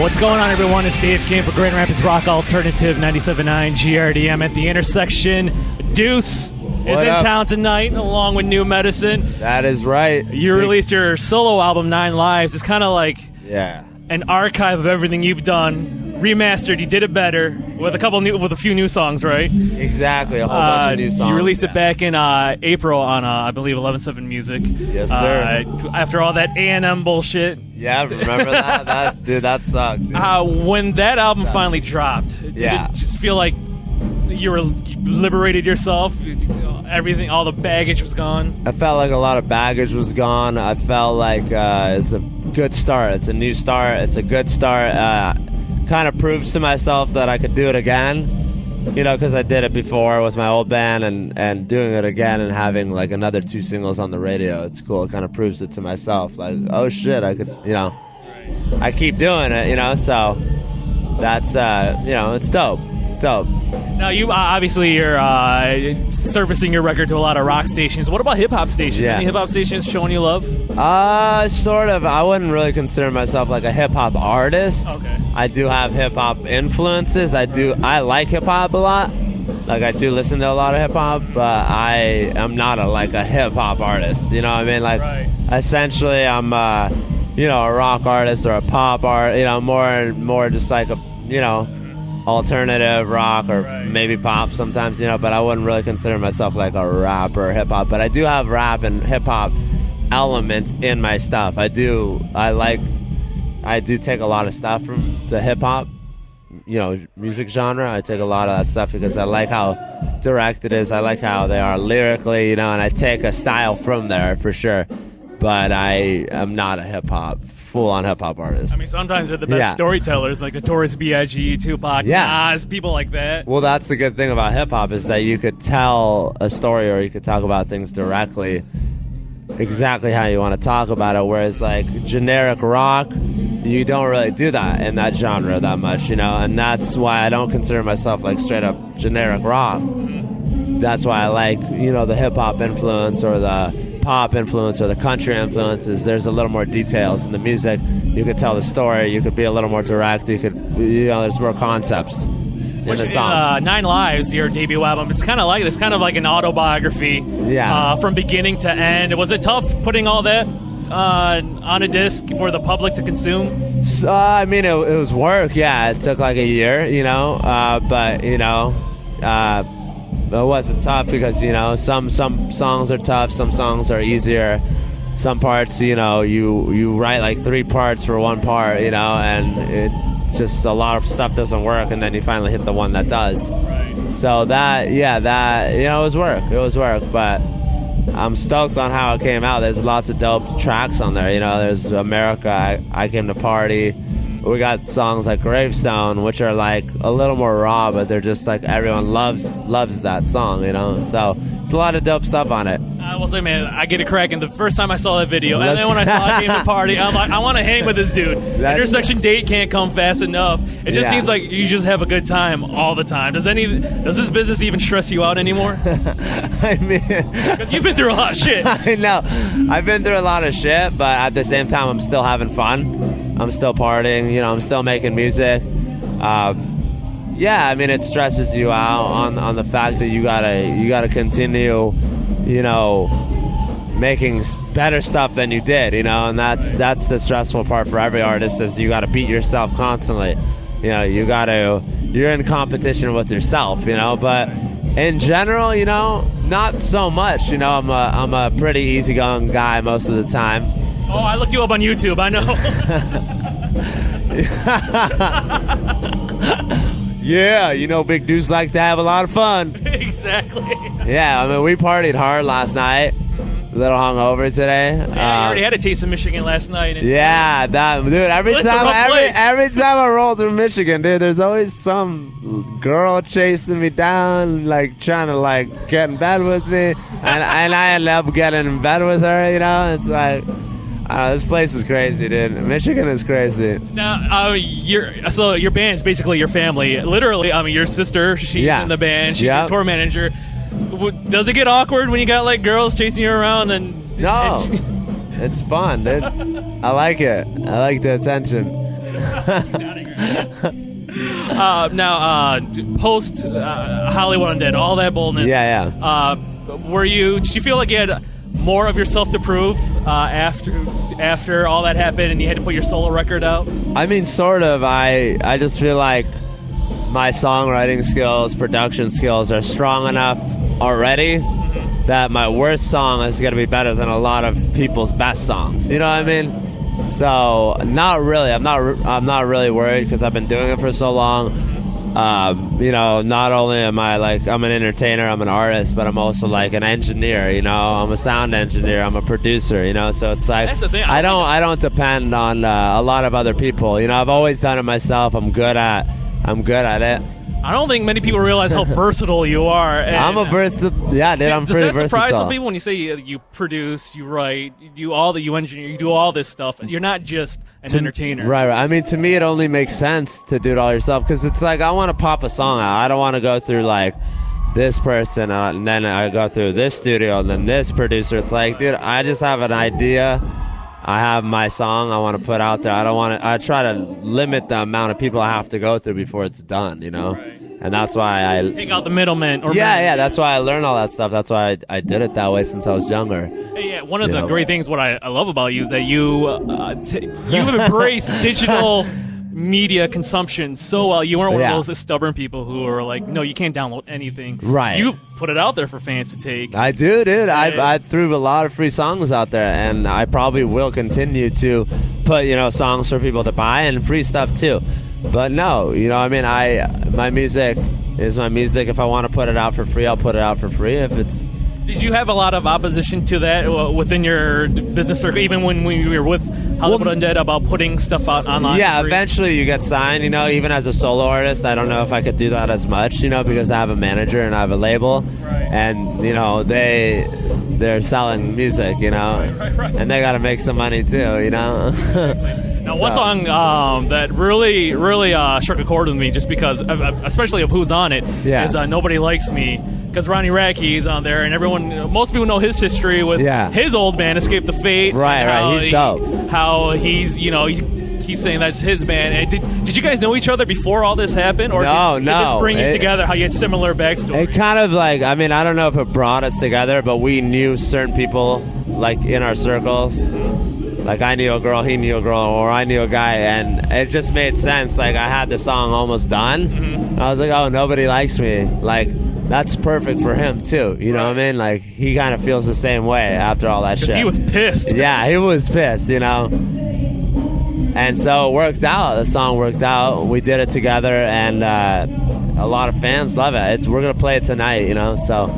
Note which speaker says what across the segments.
Speaker 1: What's going on, everyone? It's Dave King for Grand Rapids Rock Alternative 97.9 GRD. I'm at the intersection. Deuce is in town tonight, along with New Medicine.
Speaker 2: That is right.
Speaker 1: You released your solo album, 9 Lives. It's kind of like an archive of everything you've done, remastered. You did it better with a few new songs, right?
Speaker 2: Exactly, a whole bunch of new songs.
Speaker 1: You released it back in April on, I believe, 11/7 Music.
Speaker 2: Yes, sir.
Speaker 1: After all that A&M bullshit.
Speaker 2: Yeah, remember that? Dude, that sucked. Dude.
Speaker 1: When that album finally dropped, did it just feel like you liberated yourself? Everything, all the baggage was gone?
Speaker 2: I felt like a lot of baggage was gone. I felt like it's a good start. It's a new start. It's a good start. Kind of proves to myself that I could do it again. You know, because I did it before with my old band, and doing it again and having like another 2 singles on the radio. It's cool. It kind of proves it to myself. Like, oh shit, I could, you know, I keep doing it, you know, so that's, you know, it's dope. It's dope.
Speaker 1: Now, you obviously you're servicing your record to a lot of rock stations. What about hip-hop stations?
Speaker 2: Yeah.
Speaker 1: Any hip-hop stations showing you love?
Speaker 2: Sort of. I wouldn't really consider myself like a hip-hop artist.
Speaker 1: Okay.
Speaker 2: I do have hip-hop influences. I like hip-hop a lot. Like, I do listen to a lot of hip-hop, but I am not a hip-hop artist. You know what I mean? Like, essentially, I'm, you know, a rock artist or a pop art. You know, more just like a, you know, alternative rock or maybe pop sometimes, you know, but I wouldn't really consider myself like a rapper or hip-hop. But I do have rap and hip-hop elements in my stuff. I do take a lot of stuff from the hip-hop, you know, music genre. I take a lot of that stuff because I like how direct it is. I like how they are lyrically, you know, and I take a style from there for sure. But I am not a full-on hip-hop artist.
Speaker 1: I mean, sometimes they're the best storytellers, like Notorious B.I.G., Tupac, Nas, people like that.
Speaker 2: Well, that's the good thing about hip-hop is that you could tell a story or you could talk about things directly, exactly how you want to talk about it, whereas, like, generic rock, you don't really do that in that genre that much, you know, and that's why I don't consider myself, like, straight-up generic rock. That's why I like, you know, the hip-hop influence or the pop influence or the country influences. There's a little more details in the music. You could tell the story. You could be a little more direct. You could, you know, there's more concepts in the song. 9 Lives, your debut album, it's kind of like an autobiography. Yeah.
Speaker 1: From beginning to end. Was it tough putting all that on a disc for the public to consume?
Speaker 2: I mean, it was work. Yeah, it took like a year, you know, but you know. It wasn't tough because, you know, some songs are tough, some songs are easier. Some parts, you know, you write like 3 parts for 1 part, you know, and it's just a lot of stuff doesn't work, and then you finally hit the one that does.
Speaker 1: Right.
Speaker 2: So that, you know, it was work. It was work, but I'm stoked on how it came out. There's lots of dope tracks on there, you know. There's America, I Came to Party. We got songs like Gravestone, which are like a little more raw, but they're just like everyone loves that song, you know. So it's a lot of dope stuff on it.
Speaker 1: I will say, man, I get a cracking the first time I saw that video, and then when I saw it came to party, I'm like, I want to hang with this dude. Intersection date can't come fast enough. It just seems like you just have a good time all the time. Does this business even stress you out anymore?
Speaker 2: I mean, because
Speaker 1: you've been through a lot of shit.
Speaker 2: I know, I've been through a lot of shit, but at the same time, I'm still having fun. I'm still partying, you know, I'm still making music. Yeah, I mean, it stresses you out on the fact that you gotta continue, you know, making better stuff than you did, you know, and that's the stressful part for every artist is you gotta beat yourself constantly. You know, you're in competition with yourself, you know, but in general, you know, not so much. You know, I'm a pretty easygoing guy most of the time.
Speaker 1: Oh, I looked you up on YouTube, I know.
Speaker 2: Yeah, you know, big dudes like to have a lot of fun.
Speaker 1: Exactly.
Speaker 2: Yeah, I mean, we partied hard last night. A little hungover today.
Speaker 1: Yeah, you already had a taste of Michigan last night.
Speaker 2: Yeah, dude. Every time I roll through Michigan, dude, there's always some girl chasing me down, like trying to like get in bed with me, and I end up getting in bed with her. You know, it's like. This place is crazy, dude. Michigan is crazy.
Speaker 1: Now, your band is basically your family. Literally, I mean, your sister, she's in the band. She's your tour manager. Does it get awkward when you got like girls chasing you around and?
Speaker 2: No, it's fun, dude. I like it. I like the attention.
Speaker 1: Now, post Hollywood Undead, all that boldness.
Speaker 2: Yeah.
Speaker 1: Did you feel like you had more of yourself to prove after all that happened and you had to put your solo record out?
Speaker 2: I mean, sort of. I just feel like my songwriting skills, production skills are strong enough already that my worst song is going to be better than a lot of people's best songs. You know what I mean? So, not really. I'm not really worried because I've been doing it for so long. You know, not only am I like, I'm an entertainer, I'm an artist, but I'm also like an engineer, you know, I'm a sound engineer, I'm a producer, you know, so it's like,
Speaker 1: that's the thing.
Speaker 2: I don't depend on a lot of other people, you know, I've always done it myself, I'm good at it.
Speaker 1: I don't think many people realize how versatile you are.
Speaker 2: I'm a versatile, yeah, dude, I'm pretty versatile. Does that surprise
Speaker 1: some people when you say you produce, you write, you engineer, you do all this stuff? You're not just an entertainer.
Speaker 2: Right. I mean, to me, it only makes sense to do it all yourself because it's like I want to pop a song out. I don't want to go through like this person and then I go through this studio and then this producer. It's like, dude, I just have an idea. I have my song I want to put out there. I try to limit the amount of people I have to go through before it's done, you know? Right. And that's why I
Speaker 1: take out the middleman.
Speaker 2: Yeah, that's why I learned all that stuff. That's why I did it that way since I was younger.
Speaker 1: Yeah, one of the great things what I love about you is that you embrace digital media consumption so well. You weren't one of those stubborn people who are like, no, you can't download anything.
Speaker 2: Right.
Speaker 1: You put it out there for fans to take.
Speaker 2: I do, dude. I threw a lot of free songs out there, and I probably will continue to put, you know, songs for people to buy and free stuff too. But no, you know, I mean, my music is my music. If I want to put it out for free, I'll put it out for free. If it's...
Speaker 1: Did you have a lot of opposition to that within your business circle, even when we were with Hollywood Undead, about putting stuff out online?
Speaker 2: Yeah, eventually you get signed, you know, even as a solo artist. I don't know if I could do that as much, you know, because I have a manager and I have a label.
Speaker 1: Right.
Speaker 2: And, you know, they're selling music, you know,
Speaker 1: right.
Speaker 2: And they got to make some money too, you know.
Speaker 1: Now, one song that really struck a chord with me, just because, especially of who's on it, is "Nobody Likes Me." Because Ronnie Radke is on there, and most people know his history with his old band, Escape the Fate.
Speaker 2: Right. He's dope.
Speaker 1: How he's saying that's his band. And did you guys know each other before all this happened, or did this bring you together? How you had similar backstories?
Speaker 2: It kind of like, I mean, I don't know if it brought us together, but we knew certain people like in our circles. Like I knew a girl, he knew a girl, or I knew a guy, and it just made sense. Like I had the song almost done, and I was like, oh, Nobody Likes Me. Like that's perfect for him too. You know what I mean? Like he kind of feels the same way after all that shit.
Speaker 1: He was pissed.
Speaker 2: Yeah, he was pissed. You know. And so it worked out. The song worked out. We did it together, and a lot of fans love it. We're gonna play it tonight. You know, so.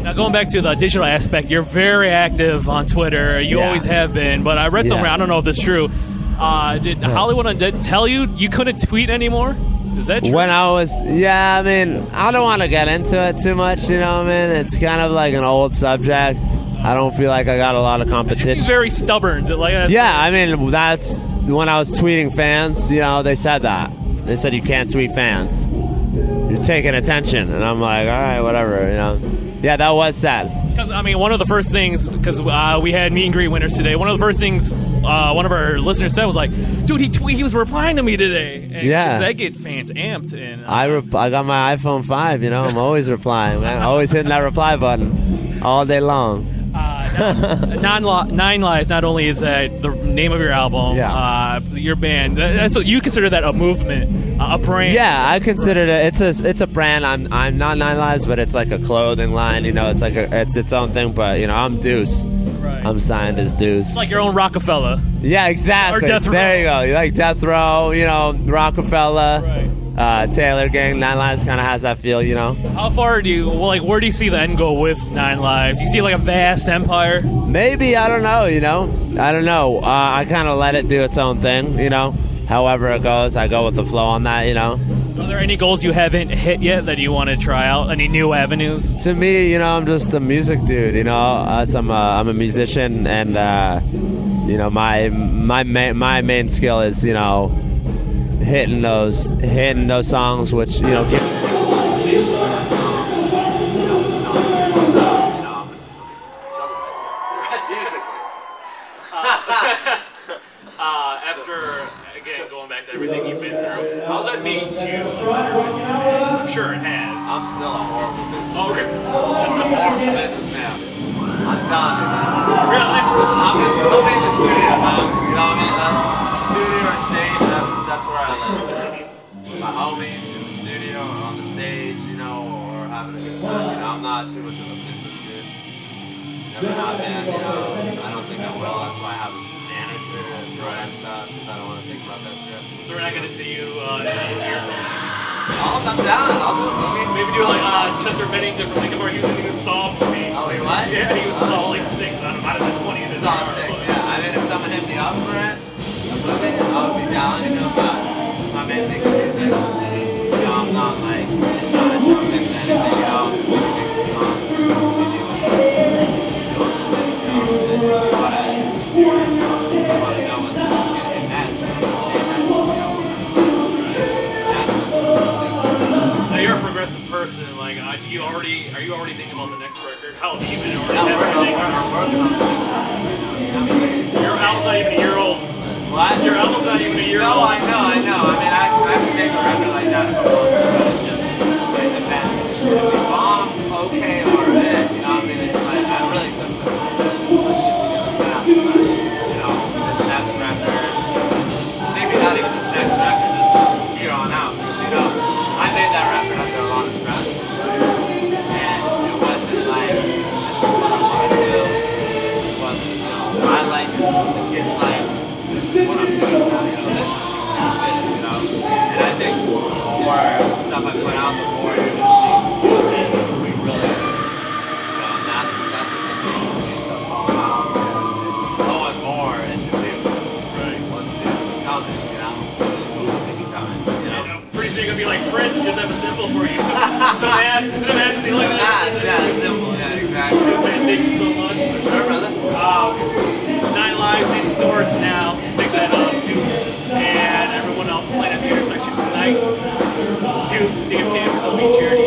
Speaker 1: Now, going back to the digital aspect, you're very active on Twitter. You always have been. But I read somewhere, I don't know if this is true, did Hollywood Undead tell you couldn't tweet anymore? Is that true?
Speaker 2: When I was, I mean, I don't want to get into it too much, you know what I mean? It's kind of like an old subject. I don't feel like I got a lot of competition.
Speaker 1: Just very stubborn.
Speaker 2: I mean, that's when I was tweeting fans, you know, they said that. They said you can't tweet fans. You're taking attention. And I'm like, all right, whatever, you know. Yeah, that was sad.
Speaker 1: Because, I mean, one of the first things, because we had meet and greet winners today, one of the first things one of our listeners said was like, dude, he was replying to me today. And that get fans amped. And
Speaker 2: I got my iPhone 5, you know, I'm always replying, man. Always hitting that reply button all day long.
Speaker 1: Nine Lives, not only is that the name of your album, your band, so you consider that a movement, a brand?
Speaker 2: Yeah, I consider it. It's a brand. I'm not Nine Lives, but it's like a clothing line. You know, it's like it's its own thing. But you know, I'm Deuce. Right. I'm signed as Deuce.
Speaker 1: It's like your own Rockefeller.
Speaker 2: Yeah, exactly.
Speaker 1: Or Death Row.
Speaker 2: There you go. You like Death Row. You know, Rockefeller.
Speaker 1: Right.
Speaker 2: Taylor Gang, Nine Lives kind of has that feel, you know.
Speaker 1: How far where do you see the end goal with Nine Lives? You see like a vast empire?
Speaker 2: Maybe, I don't know, you know. I don't know. I kind of let it do its own thing, you know. However it goes, I go with the flow on that, you know.
Speaker 1: Are there any goals you haven't hit yet that you want to try out? Any new avenues?
Speaker 2: To me, you know, I'm just a music dude, you know. I'm a musician, and you know, my main skill is, you know, hitting those songs, which, you know, telling you, man.
Speaker 1: Really?
Speaker 2: I'm just living in the studio, man. You know what I mean? That's studio or stage. That's where I live. My homies in the studio or on the stage, you know, or having a good time. You know, I'm not too much of a business dude. Never have been. You know, I don't think I will. That's why I have a manager and that stuff, because I don't want to think about that shit.
Speaker 1: So we're not going to see you in a movie or something?
Speaker 2: I'm down. I'll do a movie.
Speaker 1: Maybe do like Chester Bennington from Lincoln Park. He was in the Saw movie.
Speaker 2: Oh, he was?
Speaker 1: Yeah, he was Saw like 6 out of the 20.
Speaker 2: Saw 6, yeah. I mean, if someone hit me up for it, a movie, I would be down, you know, but my main thing is music. You know, I'm not like, it's not a joke thing or anything, you know, I'm making songs, CD with doing this, you know, you want to know what's going to hit next, you want to see next, you know, what kind of stuff.
Speaker 1: Now you're a progressive person, like, are you already thinking about the next record? How deep in it already?
Speaker 2: Yeah, we're working on the next record right now.
Speaker 1: Your album's not even a year old.
Speaker 2: What?
Speaker 1: Your album's not even a year
Speaker 2: old.
Speaker 1: old.
Speaker 2: I know. I mean, I have to make a record like that if I want to, but it's just, it depends if it's going to be bomb, okay, or it. You know, I mean, it's like, I really couldn't put some shit together fast, but, you know, this next record, maybe not even this next record, just from here on out, because, you know, I made that record under a lot of stress, and it wasn't like, this is what I want to do, this is what, you know, I like, this is what the kids like. This is what I'm doing now, you know, this is Deuce, you know, and I think the more stuff I put out, the more you're going to see Deuce who we really is, you know, and that's what the new stuff's all about, it's going more into Deuce, right, what's Deuce becoming, you know, who is he becoming, you know.
Speaker 1: Pretty soon you're going to be like Prince and just have a symbol for you, the mask, you like that?
Speaker 2: The mask, yeah, symbol, yeah, exactly.
Speaker 1: Deuce, man, thank you so much.
Speaker 2: For sure, brother.
Speaker 1: 9 Lives in stores now. Pick that up, Deuce, and everyone else playing at the intersection tonight. Deuce, DFK for WGRD.